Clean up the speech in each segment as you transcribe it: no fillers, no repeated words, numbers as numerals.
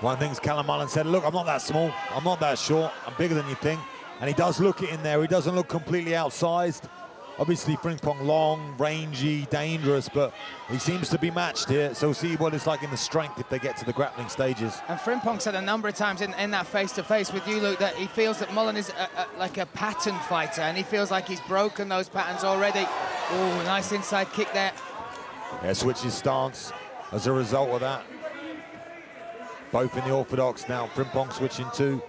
One thing's Callum Mullen said, look, I'm not that small, I'm not that short, I'm bigger than you think. And he does look it in there, he doesn't look completely outsized. Obviously, Frimpong long, rangy, dangerous, but he seems to be matched here. So we'll see what it's like in the strength if they get to the grappling stages. And Frimpong said a number of times in that face-to-face with you, Luke, that he feels that Mullen is like a pattern fighter, and he feels like he's broken those patterns already. Oh, nice inside kick there. Yeah, switches stance as a result of that. Both in the orthodox now. Frimpong switching too.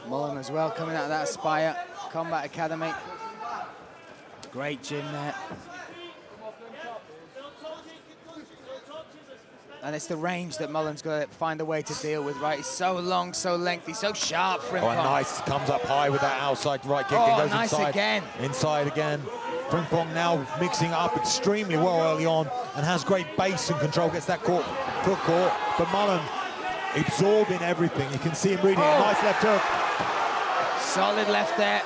Mullen as well, coming out of that Aspire Combat Academy. Great gym there. And it's the range that Mullen's got to find a way to deal with, right? He's so long, so lengthy, so sharp, Frimpong. Oh, and nice, comes up high with that outside right kick. Oh, and goes nice inside, again. Inside again. Frimpong now mixing up extremely well early on and has great base and control, gets that foot caught. But Mullen absorbing everything. You can see him reading it. Nice left hook. Solid left there.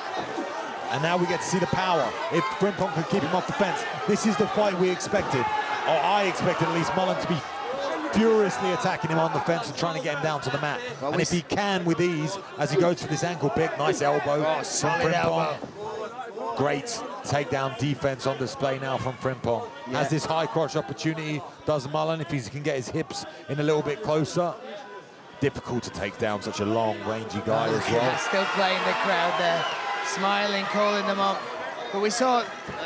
And now we get to see the power. If Frimpong can keep him off the fence, this is the fight we expected. Or I expected at least Mullen to be furiously attacking him on the fence and trying to get him down to the mat. Well, and if he can with ease, as he goes for this ankle pick, nice elbow from Frimpong. Great takedown defense on display now from Frimpong. Yeah. Has this high crotch opportunity, does Mullen, if he can get his hips in a little bit closer. Difficult to take down such a long, rangy guy as well. Still playing the crowd there, smiling, calling them on. But we saw,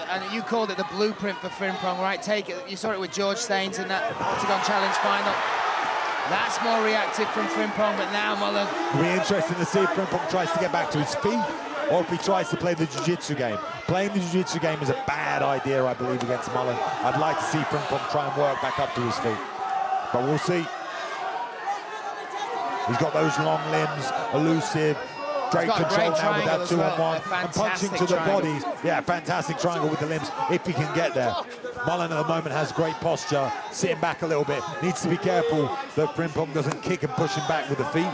and you called it the blueprint for Frimpong, right? Take it. You saw it with George Staines in that OKTAGON Challenge final. That's more reactive from Frimpong, but now Mullen. It'll be interesting to see if Frimpong tries to get back to his feet or if he tries to play the jiu-jitsu game. Playing the jiu-jitsu game is a bad idea, I believe, against Mullen. I'd like to see Frimpong try and work back up to his feet. But we'll see. He's got those long limbs, elusive, great control now with that two-on-one. And punching to the bodies. Yeah, fantastic triangle with the limbs, if he can get there. Mullen at the moment has great posture, sitting back a little bit. Needs to be careful that Frimpong doesn't kick and push him back with the feet.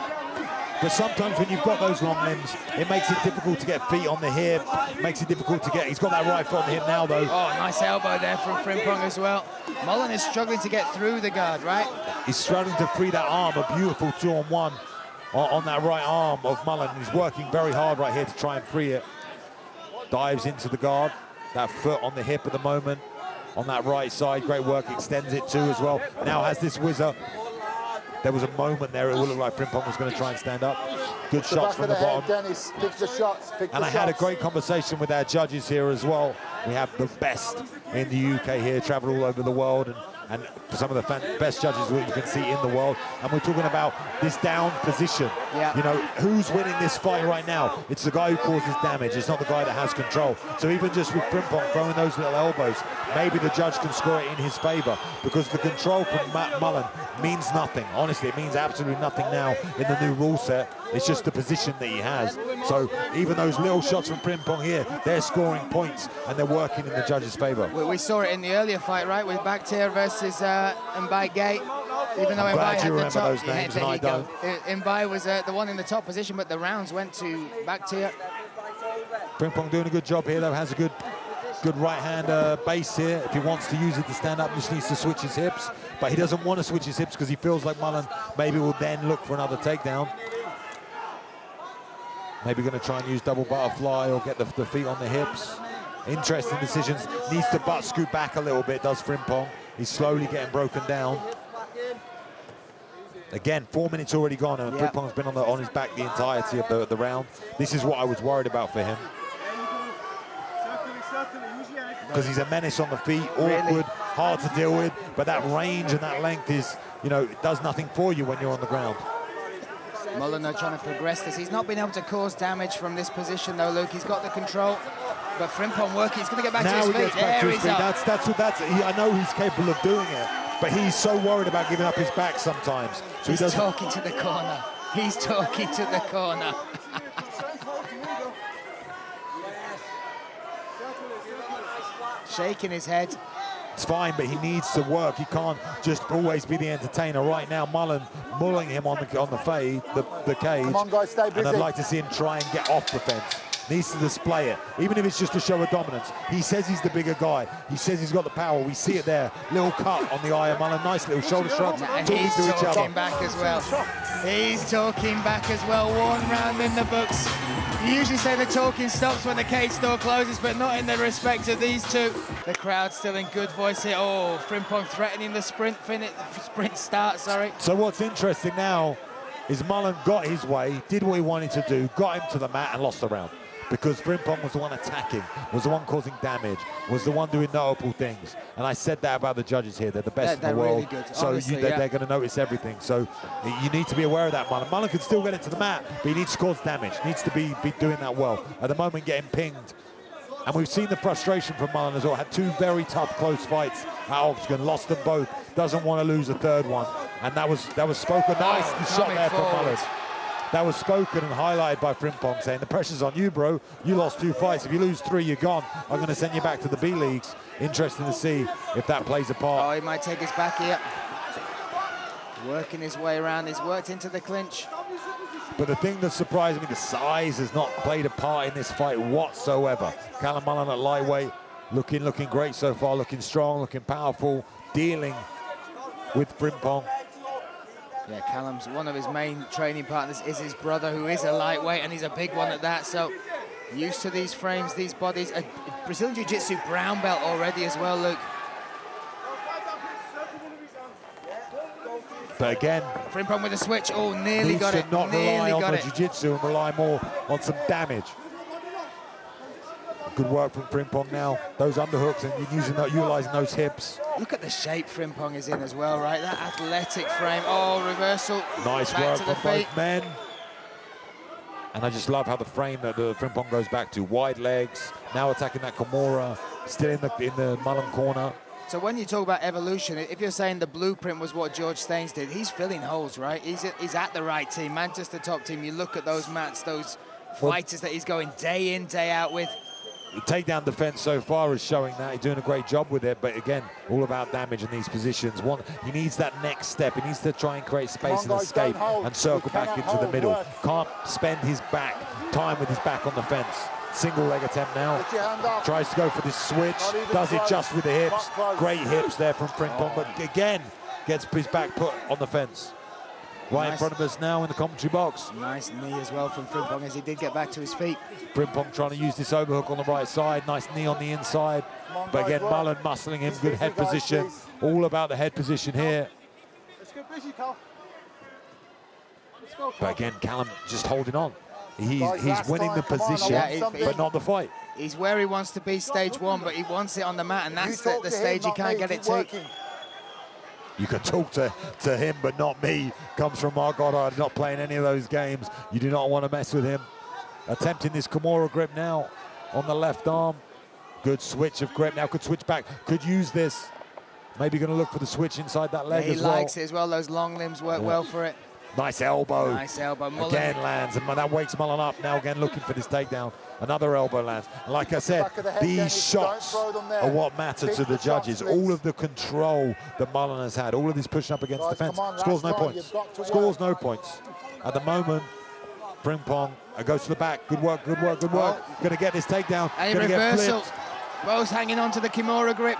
But sometimes when you've got those long limbs, it makes it difficult to get feet on the hip, makes it difficult to get, he's got that right foot on the hip now though. Oh, nice elbow there from Frimpong as well. Mullen is struggling to get through the guard, right? He's struggling to free that arm, a beautiful two-on-one on that right arm of Mullen. He's working very hard right here to try and free it. Dives into the guard, that foot on the hip at the moment, on that right side, great work, extends it too as well. Now has this whizzer. There was a moment there, it would look like Frimpong was going to try and stand up. Good shots from the bottom. Dennis, pick the shots, and I had a great conversation with our judges here as well. We have the best in the UK here, travel all over the world, and some of the best judges that you can see in the world. And we're talking about this down position. Yeah. You know, who's winning this fight right now? It's the guy who causes damage. It's not the guy that has control. So even just with Frimpong throwing those little elbows, maybe the judge can score it in his favor, because the control from Mullen means nothing. Honestly, it means absolutely nothing now in the new rule set. It's just the position that he has. So even those little shots from Frimpong here, they're scoring points and they're working in the judge's favor. We saw it in the earlier fight, right, with Bakhtiar versus Mbai Gate. Even though Mbai had the top, those names and I don't. Mbai was the one in the top position, but the rounds went to Bakhtiar. Frimpong doing a good job here, though. Has a good right hand base here. If he wants to use it to stand up, just needs to switch his hips. But he doesn't want to switch his hips because he feels like Mullen maybe will then look for another takedown. Maybe going to try and use double butterfly or get the feet on the hips. Interesting decisions. Needs to butt scoot back a little bit, does Frimpong. He's slowly getting broken down. Again, 4 minutes already gone, and Frimpong's been on his back the entirety of the round. This is what I was worried about for him. Because he's a menace on the feet, awkward, hard to deal with, but that range and that length is, you know, it does nothing for you when you're on the ground. Mullen trying to progress this. He's not been able to cause damage from this position though, Luke. He's got the control, but Frimpong working. He's going to get back to his feet. Now he gets back to his feet. I know he's capable of doing it, but he's so worried about giving up his back sometimes. So he's talking to the corner. He's talking to the corner. Shaking his head. It's fine, but he needs to work. He can't just always be the entertainer. Right now, Mullen mulling him on the fade, the cage. Come on, guys, stay busy. And I'd like to see him try and get off the fence. Needs to display it, even if it's just to show a dominance. He says he's the bigger guy. He says he's got the power. We see it there. Little cut on the eye of Mullen. Nice little shoulder shrugs. And Talking he's to each other. talking back as well. He's talking back as well. 1 round in the books. You usually say the talking stops when the cage door closes, but not in the respect of these two. The crowd's still in good voice here. Oh, Frimpong threatening the sprint start, sorry. So what's interesting now is Mullen got his way, did what he wanted to do, got him to the mat and lost the round. Because Frimpong was the one attacking, was the one causing damage, was the one doing notable things. And I said that about the judges here. They're the best in the world. Really good. So Honestly, they're going to notice everything. So you need to be aware of that, Mullen. Mullen can still get it to the mat, but he needs to cause damage. Needs to be doing that well. At the moment, getting pinged. And we've seen the frustration from Mullen as well. Had 2 very tough, close fights at Octagon. Lost them both. Doesn't want to lose a 3rd one. And that was spoken. Nice shot there from Mullen. That was spoken and highlighted by Frimpong, saying the pressure's on you, bro. You lost 2 fights. If you lose 3, you're gone. I'm going to send you back to the B leagues. Interesting to see if that plays a part. Oh, he might take his back here. Working his way around. He's worked into the clinch. But the thing that surprised me, the size has not played a part in this fight whatsoever. Callum Mullen at lightweight, looking great so far, looking strong, looking powerful, dealing with Frimpong. Yeah, Callum's one of his main training partners is his brother, who is a lightweight, and he's a big one at that. So used to these frames, these bodies. Brazilian Jiu-Jitsu brown belt already as well, Luke. But again, Frimpong with a switch. Oh, nearly got it. Needs to not rely on the jiu-jitsu and rely more on some damage. Good work from Frimpong now. Those underhooks and utilising those hips. Look at the shape Frimpong is in as well, right? That athletic frame. Oh, reversal. Nice work from both men. And I just love how the frame that the Frimpong goes back to. Wide legs, now attacking that Kimura, still in the Mullen corner. So when you talk about evolution, if you're saying the blueprint was what George Staines did, he's filling holes, right? He's at the right team, Manchester top team. You look at those mats, those fighters that he's going day in, day out with. The takedown defense so far is showing that. He's doing a great job with it, but again, all about damage in these positions. He needs that next step. He needs to try and create space and escape and circle back into the middle. Can't spend his time with his back on the fence. Single leg attempt now. Tries to go for this switch. Does it just with the hips. Great hips there from Frimpong, but again, gets his back put on the fence. Right in front of us now in the commentary box. Nice knee as well from Frimpong as he did get back to his feet. Frimpong trying to use this overhook on the right side. Nice knee on the inside. But again, Mullen muscling him. Good head position. All about the head position here. But again, Callum just holding on. He's winning the position, but not the fight. He's where he wants to be stage 1, but he wants it on the mat, and that's the stage he can't get it to. You can talk to him, but not me. Comes from Mark Goddard, not playing any of those games. You do not want to mess with him. Attempting this Kimura grip now on the left arm. Good switch of grip now, could switch back, could use this. Maybe going to look for the switch inside that leg as well. He likes it as well, those long limbs work well for it. Nice elbow. Nice elbow. Mullen. Again lands, and that wakes Mullen up. Now again looking for this takedown. Another elbow lands. And like I said, these shots are what matter to the judges. All of the control that Mullen has had, all of this pushing up against the fence, scores no points. Scores no points. At the moment, Frimpong goes to the back. Good work, good work, good work. Going to get this takedown. And going to get flipped. Both hanging on to the Kimura grip.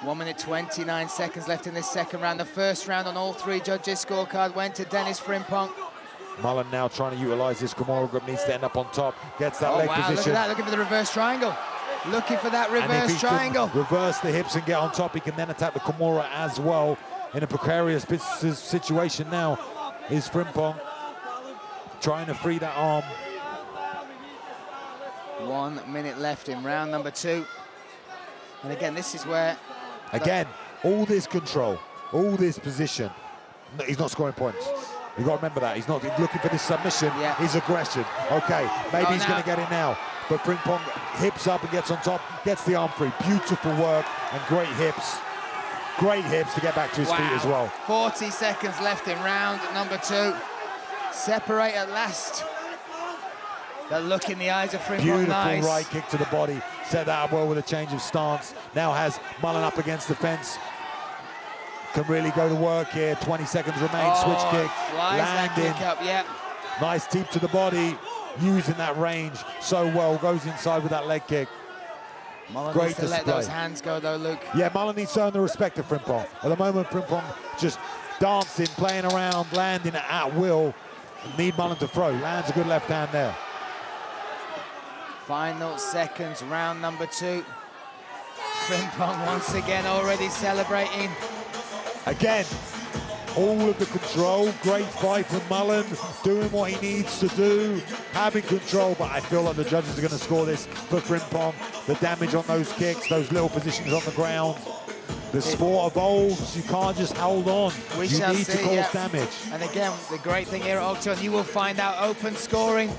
1 minute 29 seconds left in this second round. The first round on all 3 judges' scorecard went to Denis Frimpong. Mullen now trying to utilize this Kimura grip, needs to end up on top, gets that leg position. Look at that, looking for the reverse triangle. Looking for that reverse triangle. Reverse the hips and get on top, he can then attack the Kimura as well. In a precarious situation now is Frimpong trying to free that arm. 1 minute left in round number 2. And again, this is where... Again, all this control, all this position. No, he's not scoring points. You've got to remember that. He's not looking for this submission, his aggression. Okay, maybe he's going to get it now. But Frimpong hips up and gets on top, gets the arm free. Beautiful work and great hips. Great hips to get back to his feet as well. 40 seconds left in round number 2. Separate at last. The look in the eyes of Frimpong. Beautiful right kick to the body. Set that up well with a change of stance. Now has Mullen up against the fence. Can really go to work here. 20 seconds remain. Switch kick. Landing. That kick up, yeah. Nice teep to the body. Using that range so well. Goes inside with that leg kick. Mullen Great needs to let those hands go though, Luke. Yeah, Mullen needs to earn the respect of Frimpong. At the moment, Frimpong just dancing, playing around, landing at will. Need Mullen to throw. Lands a good left hand there. Final seconds, round number 2. Frimpong once again already celebrating. Again, all of the control. Great fight from Mullen, doing what he needs to do, having control, but I feel like the judges are going to score this for Frimpong. The damage on those kicks, those little positions on the ground. The sport evolves. You can't just hold on. You need to cause damage. And again, the great thing here at OKTAGON, you will find out open scoring.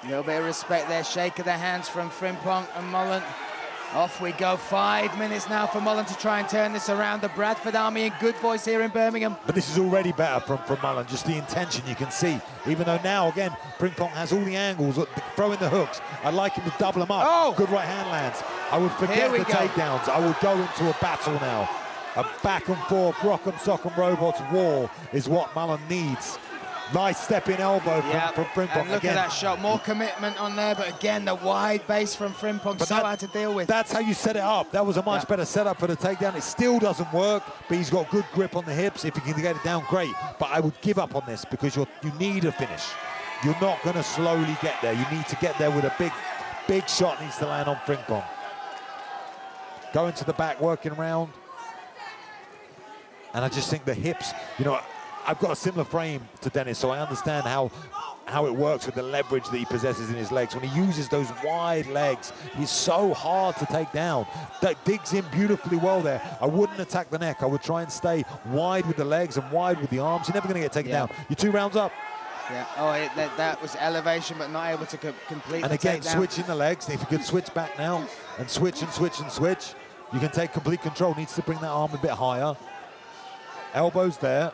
A little bit of respect there. Shake of the hands from Frimpong and Mullen. Off we go. 5 minutes now for Mullen to try and turn this around. The Bradford Army in good voice here in Birmingham. But this is already better from Mullen. Just the intention you can see. Even though now, again, Frimpong has all the angles, throwing the hooks. I'd like him to double them up. Oh! Good right hand lands. I would forget the takedowns. I would go into a battle now. A back and forth, rock'em sock'em robots war is what Mullen needs. Nice stepping elbow from Frimpong. And look at that shot, more commitment on there, but again, the wide base from Frimpong, so hard to deal with. That's how you set it up. That was a much better setup for the takedown. It still doesn't work, but he's got good grip on the hips. If he can get it down, great. But I would give up on this because you need a finish. You're not going to slowly get there. You need to get there with a big shot needs to land on Frimpong. Going to the back, working around. And I just think the hips, you know, I've got a similar frame to Dennis, so I understand how it works with the leverage that he possesses in his legs. When he uses those wide legs, he's so hard to take down. That digs in beautifully well there. I wouldn't attack the neck. I would try and stay wide with the legs and wide with the arms. You're never going to get taken down. You're 2 rounds up. Yeah, that was elevation, but not able to complete. And again, switching the legs. If you could switch back now and switch and switch and switch, you can take complete control. Needs to bring that arm a bit higher. Elbows there.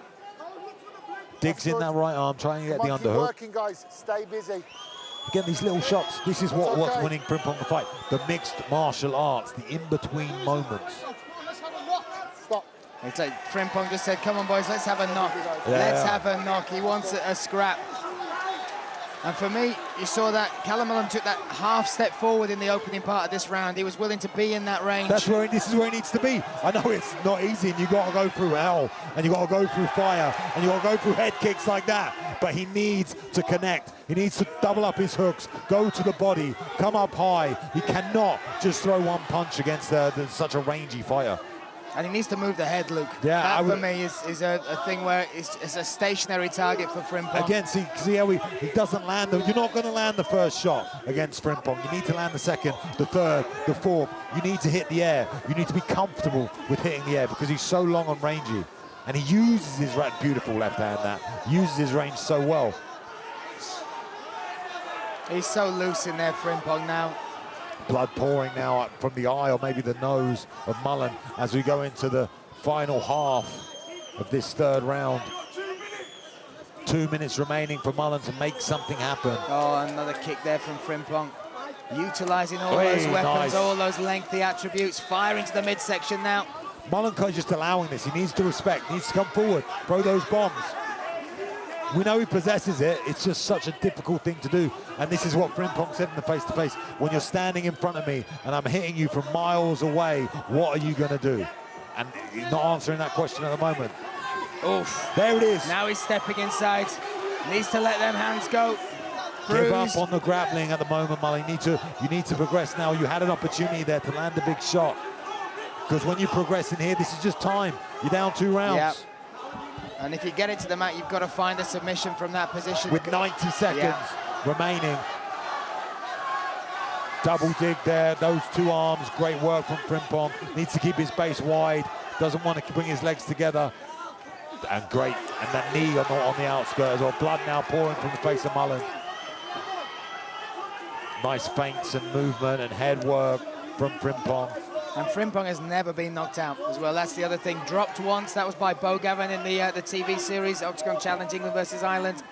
Digs in that right arm, trying to get the underhook. Working, guys. Stay busy. Again, these little shots. This is what's winning Frimpong the fight. The mixed martial arts, the in-between moments. Stop. It's like Frimpong just said, come on, boys, let's have a knock. Let's have a knock. He wants a scrap. And for me, you saw that CALLUM MULLEN took that half step forward in the opening part of this round. He was willing to be in that range. This is where he needs to be. I know it's not easy, and you've got to go through hell, and you've got to go through fire, and you've got to go through head kicks like that. But he needs to connect. He needs to double up his hooks, go to the body, come up high. He cannot just throw one punch against such a rangy fighter. And he needs to move the head, Luke. Yeah, that for me is a thing where it's a stationary target for Frimpong. Again, see how he doesn't land. You're not going to land the first shot against Frimpong. You need to land the second, the third, the fourth. You need to hit the air. You need to be comfortable with hitting the air because he's so long and rangy. And he uses his beautiful left hand, uses his range so well. He's so loose in there, Frimpong, now. Blood pouring now from the eye or maybe the nose of Mullen as we go into the final half of this third round. 2 minutes remaining for Mullen to make something happen. Oh, another kick there from Frimpong. Utilising all those weapons, all those lengthy attributes, firing to the midsection now. Mullen just allowing this. He needs to respect, he needs to come forward, throw those bombs. We know he possesses it. It's just such a difficult thing to do. And this is what Frimpong said in the face-to-face. When you're standing in front of me and I'm hitting you from miles away, what are you going to do? And he's not answering that question at the moment. Oof. There it is. Now he's stepping inside. Needs to let them hands go. Give up on the grappling at the moment, Mullen. You need to progress now. You had an opportunity there to land a big shot. Because when you progress in here, this is just time. You're down 2 rounds. Yep. And if you get it to the mat, you've got to find a submission from that position. With 90 seconds remaining. Double dig there, those 2 arms, great work from Frimpong. Needs to keep his base wide, doesn't want to bring his legs together. And great, and that knee on the outskirt as well. Blood now pouring from the face of Mullen. Nice feints and movement and head work from Frimpong. And Frimpong has never been knocked out as well. That's the other thing. Dropped once. That was by Bo Gavin in the TV series, OKTAGON Challenge England versus Ireland.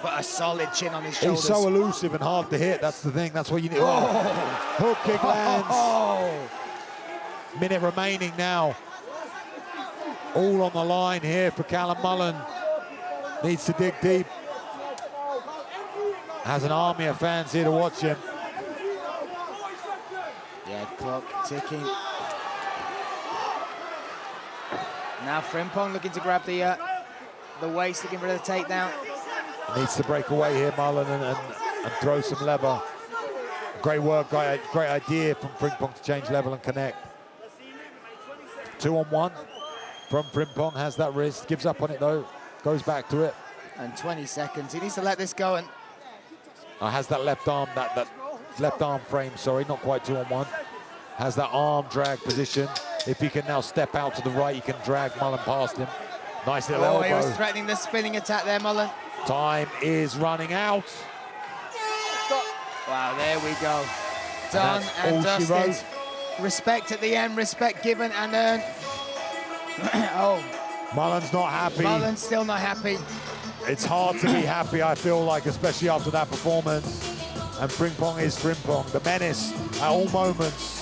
but a solid chin on his He's shoulders. so elusive and hard to hit. That's the thing. That's what you need. Oh. Hook kick lands. Oh. Minute remaining now. All on the line here for Callum Mullen. Needs to dig deep. Has an army of fans here to watch him. Yeah, clock ticking. Now Frimpong looking to grab the waist, looking for the takedown. Needs to break away here, Mullen, and throw some lever. Great work, great idea from Frimpong to change level and connect. 2-on-1 from Frimpong, has that wrist, gives up on it though, goes back to it. And 20 seconds, he needs to let this go. And Has that left arm, that left arm frame, sorry, not quite 2-on-1. Has that arm drag position. If he can now step out to the right, he can drag Mullen past him. Nice little elbow. He was threatening the spinning attack there, Mullen. Time is running out. Wow, there we go. Done and dusted. Respect at the end, respect given and earned. Oh. Mullen's not happy. Mullen's still not happy. It's hard to be happy, I feel like, especially after that performance. And Frimpong is Frimpong, the menace at all moments.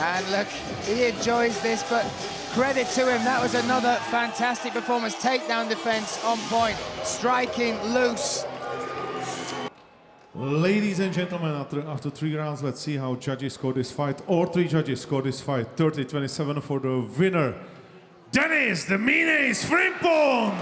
And look, he enjoys this, but credit to him. That was another fantastic performance. Takedown defense on point, striking loose. Ladies and gentlemen, after 3 rounds, let's see how judges score this fight, or 3 judges score this fight. 30-27 for the winner, Denis the Menace Frimpong.